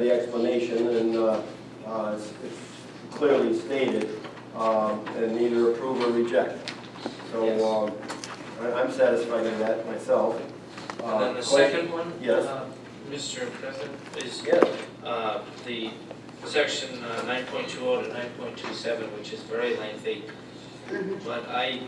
have the explanation, and it's clearly stated, and either approve or reject. So I'm satisfied with that myself. And then the Question? second one, Yes. Mr. President, is Yes. the section 9.20 to 9.27, which is very lengthy, but I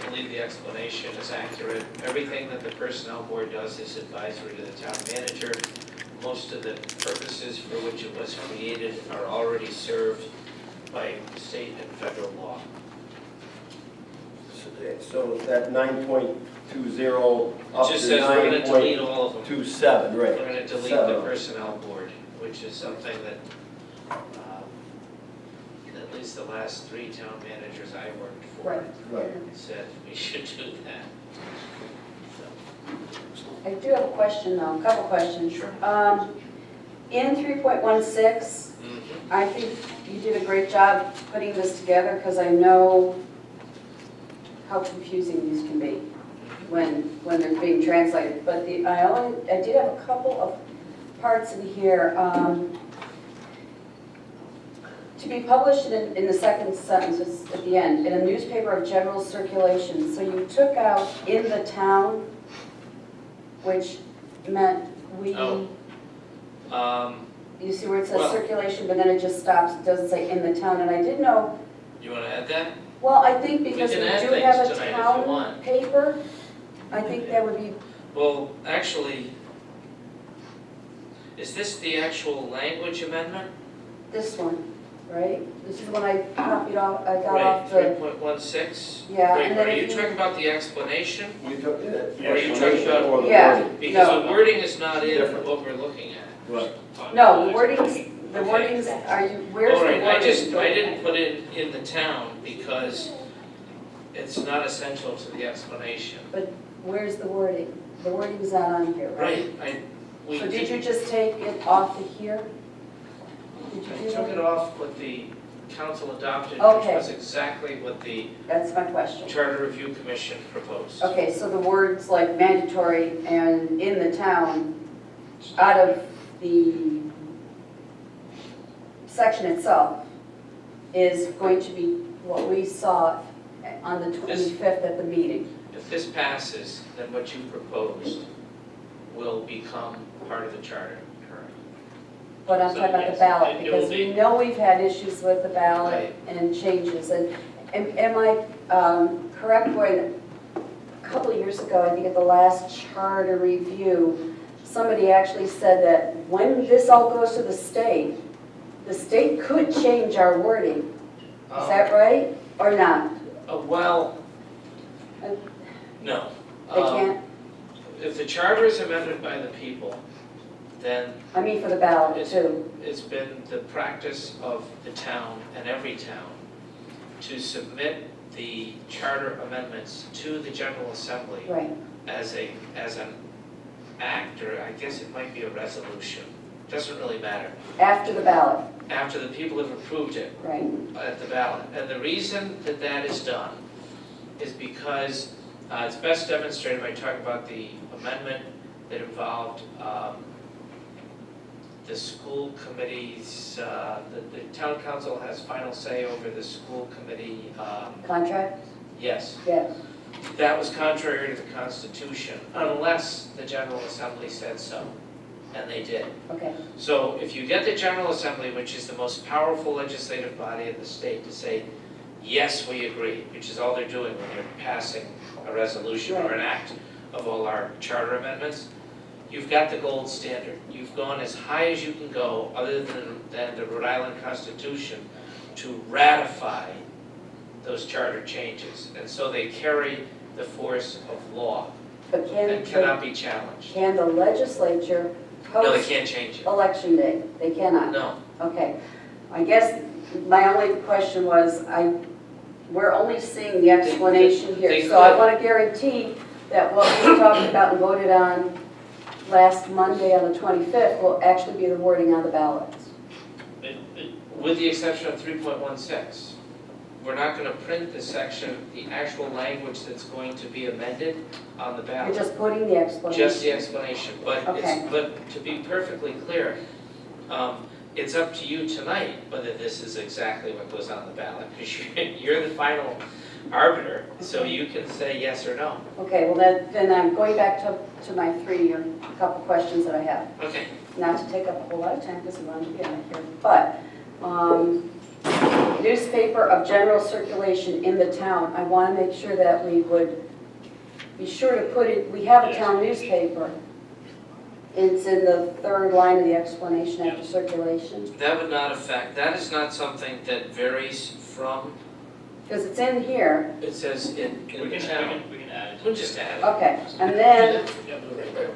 believe the explanation is accurate. Everything that the Personnel Board does is advisory to the town manager. Most of the purposes for which it was created are already served by state and federal law. So that 9.20 up It just to says we're going to delete all of them. 9.27, right. We're going to delete the Personnel Board, which is something that at least the last 3 town managers I worked for Right. said we should do that. I do have a question though, a couple questions. Sure. In 3.16, I think you did a great job putting this together because I know how confusing these can be when they're being translated. But I did have a couple of parts in here. To be published in the second sentence, it's at the end, in a newspaper of general circulation. So you took out in the town, which meant we, Oh. you see where it says Well- circulation, but then it just stops, it doesn't say in the town. And I did know, You want to add that? well, I think because we can add do things have a tonight if you town want. paper, I think that would be, Well, actually, is this the actual language amendment? this one, right? This is when I copied off, I got Right, off the, 3.16? yeah. Wait, And then are if you talking about the explanation? You took it. Or are you talking about- Or the Yeah. wording? Because No. the wording is not in Different. what we're looking at. Right. No, the wordings, Okay. are you, where's the All wording? right, I didn't put it in the town because it's not essential to the explanation. But where's the wording? The wording's not on here, right? Right, we So did you just take it off of here? Did I you do took that? it off what the council adopted, which Okay. was exactly what the That's my question. Charter Review Commission proposed. Okay, so the words like mandatory and in the town, out of the section itself, is going to be what we saw on the 25th at the meeting. If this passes, then what you proposed will become part of the charter. But I'm So, talking about yes, the ballot, it will because we be. know we've had issues with the ballot Right. and changes. And am I correct, when a couple of years ago, I think at the last charter review, somebody actually said that when this all goes to the state could change our wording. Is that right, or not? Well, Uh, no. They can't, If the charter is amended by the people, then I mean for the ballot It's- too. it's been the practice of the town and every town to submit the charter amendments to the General Assembly Right, as an act, or I guess it might be a resolution. Doesn't really matter. after the ballot, After the people have approved it right. at the ballot. And the reason that that is done is because it's best demonstrated by talking about the amendment that involved the school committees, the town council has final say over the school committee, Contract? yes. Yes. That was contrary to the Constitution, unless the General Assembly said so, and they did. Okay, So if you get the General Assembly, which is the most powerful legislative body in the state, to say, yes, we agree, which is all they're doing when they're passing a resolution or an act of all our charter amendments, you've got the gold standard. You've gone as high as you can go, other than the Rhode Island Constitution, to ratify those charter changes. And so they carry the force of law but and cannot be challenged. can the legislature No, they post can't change it. election day? They cannot? No. Okay. I guess my only question was, we're only seeing the explanation They here. So I could. want to guarantee that what we talked about and voted on last Monday on the 25th will actually be the wording on the ballots. With the exception of 3.16. We're not going to print the section, the actual language that's going to be amended on the You're ballot. just putting the explanation. Just the explanation, but Okay. but to be perfectly clear, It's up to you tonight whether this is exactly what goes on the ballot, because you're the final arbiter, so you can say yes or no. Okay, well then I'm going back to my couple questions that I have. Okay. Not to take up a whole lot of time because we want to get out of here, but newspaper of general circulation in the town. I want to make sure that we would be sure to put it, we have a town newspaper. It's in the third line of the explanation after circulation. That would not affect, that is not something that varies from, Because it's in here. it says in the town. We can add it. We'll just add it. Okay, and then,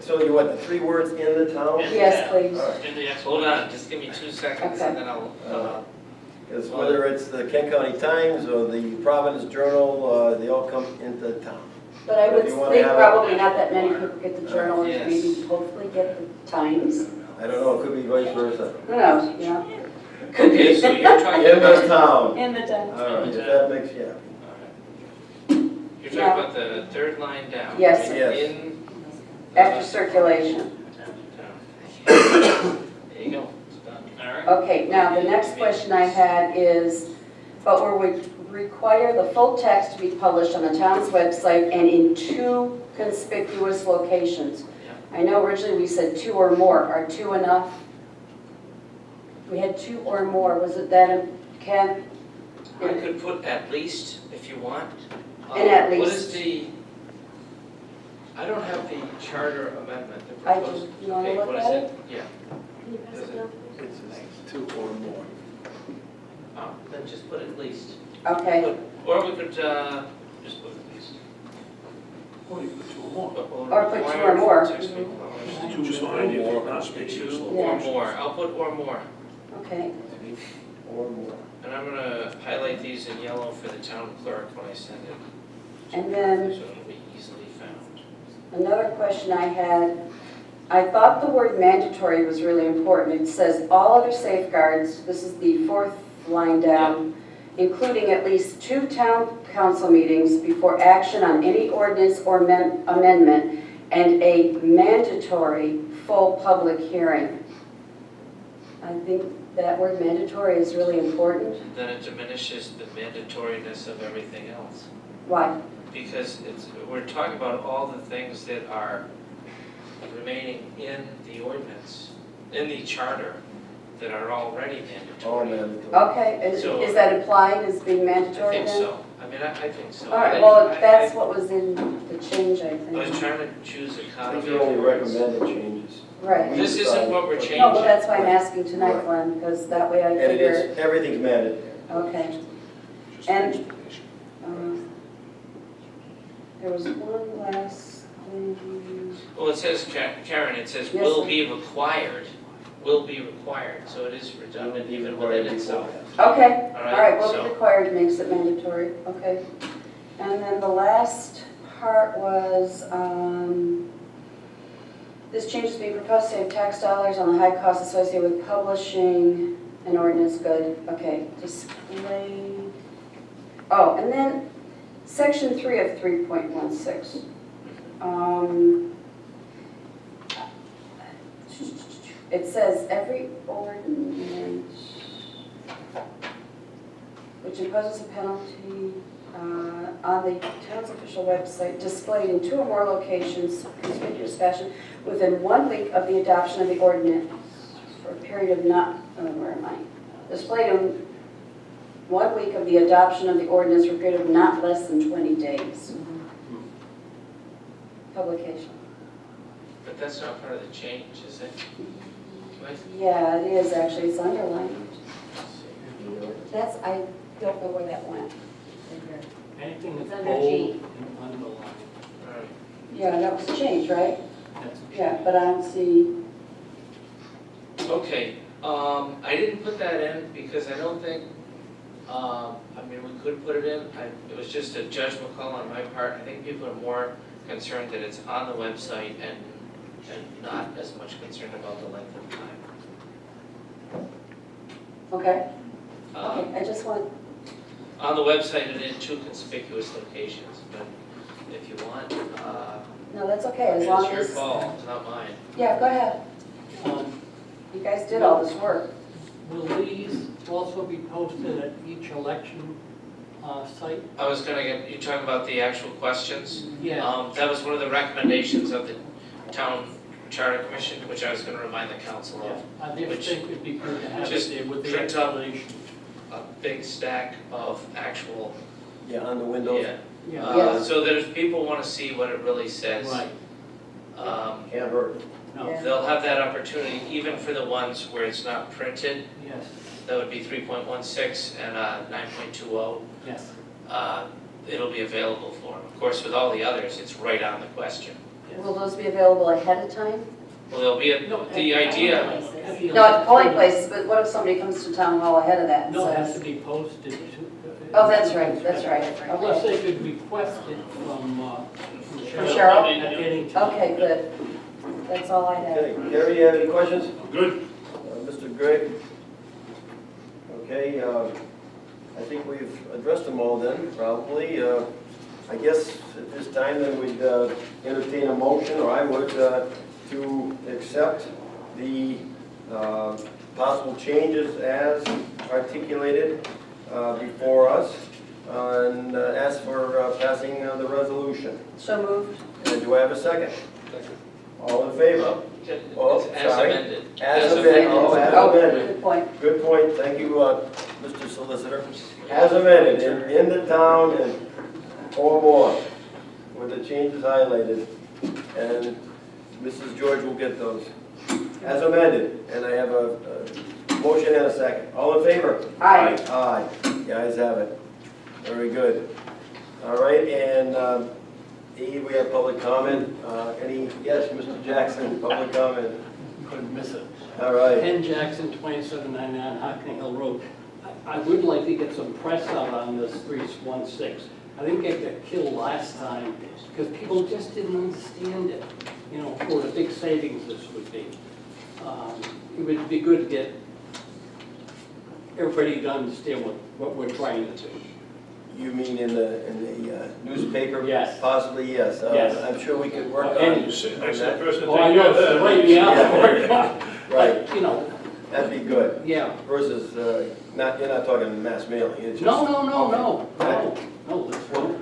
So you want the 3 words in the town? yes, please. All right. In the Hold on, just give me 2 seconds and then I'll, Because whether it's the Kent County Times or the Providence Journal, they all come into town. But I would If you wanna think have it- probably not that many people get the journal, Yes. maybe hopefully get the Times. I don't know, it could be vice versa. Who knows, you know? okay, so you're talking In the about, town. In the Times. All right, if that makes, yeah. you're talking about the third line down. Yes. right? Yes. In. After circulation. There you go, it's done. All right. Okay, now the next question I had is, but will we require the full text to be published on the town's website and in 2 conspicuous locations? I know originally we said 2 or more. Are 2 enough? We had 2 or more. Was it that, Ken? I could put at least, if you want. And at What least. is the, I don't have the charter amendment, the I do. proposed. You wanna Okay, look what is at it? it? Yeah. Can you pass it down? It's 2 or more. Oh, then just put at least. Okay, Or we could, just put at least. Or you put 2 or more. Or put 2 or more. Text me published. 2 is fine, if you're not speaking, it's Two Yeah. or more, I'll put or more. okay. Or more. And I'm gonna highlight these in yellow for the town clerk when I send it. And then So it'll be easily found. another question I had, I thought the word mandatory was really important. It says all other safeguards, this is the 4th line down, including at least 2 town council meetings before action on any ordinance or amendment, and a mandatory full public hearing. I think that word mandatory is really important. Then it diminishes the mandatoriness of everything else. Why? Because we're talking about all the things that are remaining in the ordinance, in the charter, that are already All mandatory. mandatory. Okay, is So- is that implied as being I mandatory think then? so. I mean, I think so. All right, well, that's what was in the change, I I was think. trying to choose a I copy. think you only recommended changes. Right. This isn't what we're changing. No, well, that's why I'm asking tonight, Glenn, because that way I And it figure, is, everything's mandatory. okay. Just And- explanation. There was one last thing. Well, it says, Karen, it says Yes, will sir. be required, so it is redundant even within itself. Okay, All all right, right, well, so- the required makes it mandatory, okay. And then the last part was, this change is being proposed to save tax dollars on the high costs associated with publishing an ordinance, good, okay. Display, oh, and then section 3 of 3.16. It says every ordinance which imposes a penalty on the town's official website displayed in 2 or more locations, conspicuous fashion, within 1 week of the adoption of the ordinance for a period of not, where am I? Displayed in 1 week of the adoption of the ordinance for a period of not less than 20 days. Publication. But that's not part of the change, is it? Right? Yeah, it is actually, it's underlined. That's, I don't know where that went. Anything It's that's under bold G. and underlined, All right. Yeah, that was a change, right? that's. Yeah, but I don't see, Okay, I didn't put that in because I don't think, I mean, we could put it in. It was just a judgment call on my part. I think people are more concerned that it's on the website and not as much concerned about the length of time. okay, Um, okay, I just want, On the website and in 2 conspicuous locations, but if you want, no, that's okay, as long it's your as, call, it's not mine. yeah, go ahead. You guys did all this work. Will these also be posted at each election site? I was gonna get, you talking about the actual questions? Yeah. That was one of the recommendations of the town charter commission, which I was gonna remind the council of. I just Which- think it'd be good to have just it there with the print up- explanation. A big stack of actual, Yeah, on the windows. yeah. Yeah, Yeah. So that if people wanna see what it really says, right. Can't hurt. No, Yeah. they'll have that opportunity, even for the ones where it's not printed. yes, That would be 3.16 and 9.20. yes. It'll be available for them. Of course, with all the others, it's right on the question. Will those be available ahead of time? Well, there'll be, the idea, At the No, at the polling election- places, but what if somebody comes to town hall ahead of that and No, it has says? to be posted to. Oh, that's right, that's right. Unless Okay, they could request it from Cheryl? At any time. Okay, good. That's all I have. Okay, Gary, you have any questions? Good. Mr. Gregg? Okay, I think we've addressed them all then, probably. I guess at this time then we'd entertain a motion, or I would, to accept the possible changes as articulated before us and ask for passing the resolution. So moved. And do I have a second? All in favor? Oh, it's as sorry. amended. As amended. Oh, as Oh, amended. good point. Good point, thank you, Mr. Solicitor. As amended, in the town and or more, with the changes highlighted. And Mrs. George will get those. As amended, and I have a motion and a second. All in favor? Aye. Aye, the ayes have it. Very good. All right, and E, we have public comment. Yes, Mr. Jackson, public comment. Couldn't miss it. All right. Ken Jackson, 2799 Hockney Hill Road. I would like to get some press out on this 316. I think it got killed last time because people just didn't understand it, you know, what a big savings this would be. It would be good to get everybody to understand what we're trying to do. You mean in the newspaper? Yes. Possibly, yes. Yes. I'm sure we could work And- on You sit next to the person. Oh, I know, it's right me out. Right, But, you know, that'd be good. yeah. Versus, you're not talking mass mailing, it's just. No,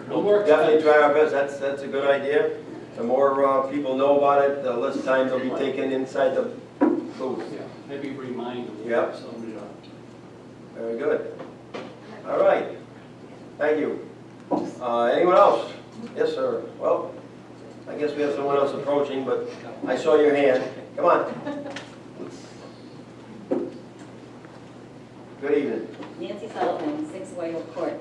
no work. Definitely try our best, that's a good idea. The more people know about it, the less time they'll be taken inside the booth. Yeah, maybe remind them. Yep. So, Very good. All right, thank you. Anyone else? Yes, sir. Well, I guess we have someone else approaching, but I saw your hand. Come on. Good evening. Nancy Sullivan, 6 Whitehall Court.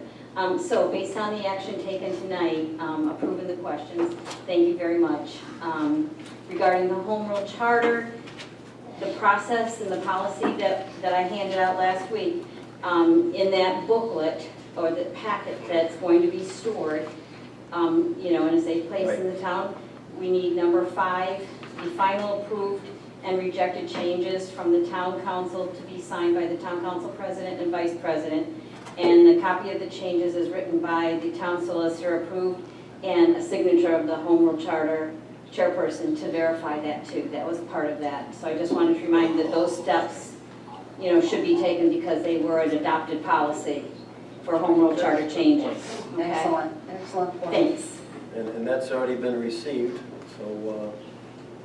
So based on the action taken tonight, approving the questions, thank you very much. Regarding the home rule charter, the process and the policy that I handed out last week, in that booklet or the packet that's going to be stored, you know, in a safe place in the town, we need number 5, the final approved and rejected changes from the town council to be signed by the town council president and vice president. And the copy of the changes is written by the town solicitor approved and a signature of the home rule charter chairperson to verify that too. That was part of that. So I just wanted to remind that those steps, you know, should be taken because they were an adopted policy for home rule charter changes. Okay? Excellent point. Thanks. And that's already been received, so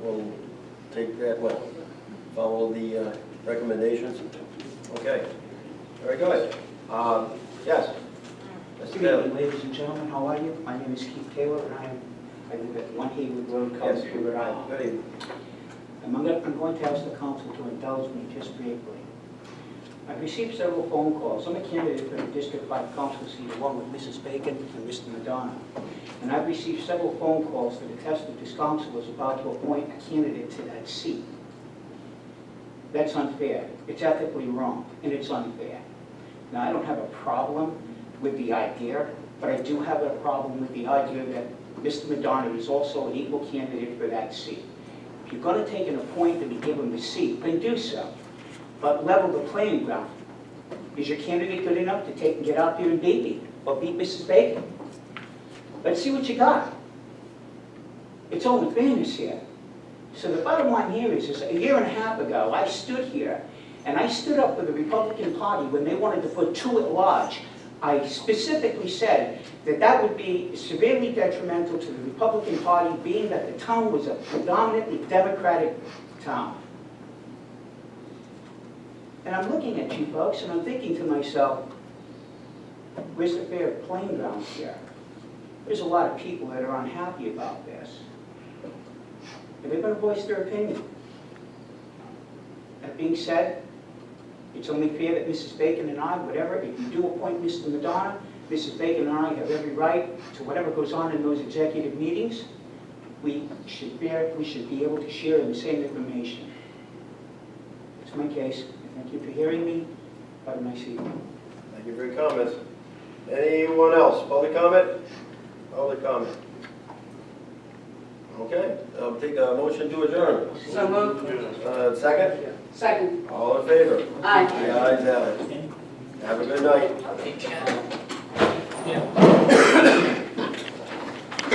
we'll take that, follow the recommendations. Okay, very good. Yes? Mr. Good Taylor? evening, ladies and gentlemen, how are you? My name is Keith Taylor, and I live at 1 Haywood Road, Yes, Coventry, Rhode Island. good evening. I'm going to ask the council to indulge me just briefly. I've received several phone calls. I'm a candidate for the District 5 Council seat along with Mrs. Bacon and Mr. Madonna. And I've received several phone calls that attest that this council is about to appoint a candidate to that seat. That's unfair. It's ethically wrong, and it's unfair. Now, I don't have a problem with the idea, but I do have a problem with the idea that Mr. Madonna is also an equal candidate for that seat. If you're going to take an appointment and give him the seat, then do so. But level the playing ground. Is your candidate good enough to take and get out there and beat me, or beat Mrs. Bacon? Let's see what you got. It's only fairness here. So the bottom line here is a year and a half ago, I stood here, and I stood up for the Republican Party when they wanted to put 2 at large. I specifically said that that would be severely detrimental to the Republican Party, being that the town was a predominantly Democratic town. And I'm looking at you folks, and I'm thinking to myself, where's the fair playing ground here? There's a lot of people that are unhappy about this. And they're going to voice their opinion. That being said, it's only fair that Mrs. Bacon and I, whatever, if you do appoint Mr. Madonna, Mrs. Bacon and I have every right to whatever goes on in those executive meetings. We should be able to share the same information. That's my case. Thank you for hearing me. Have a nice evening. Thank you for your comments. Anyone else? Public comment? Public comment. Okay, I'll take a motion to adjourn. So moved. Second? Second. All in favor? Aye. The ayes have it. Have a good night. Yeah.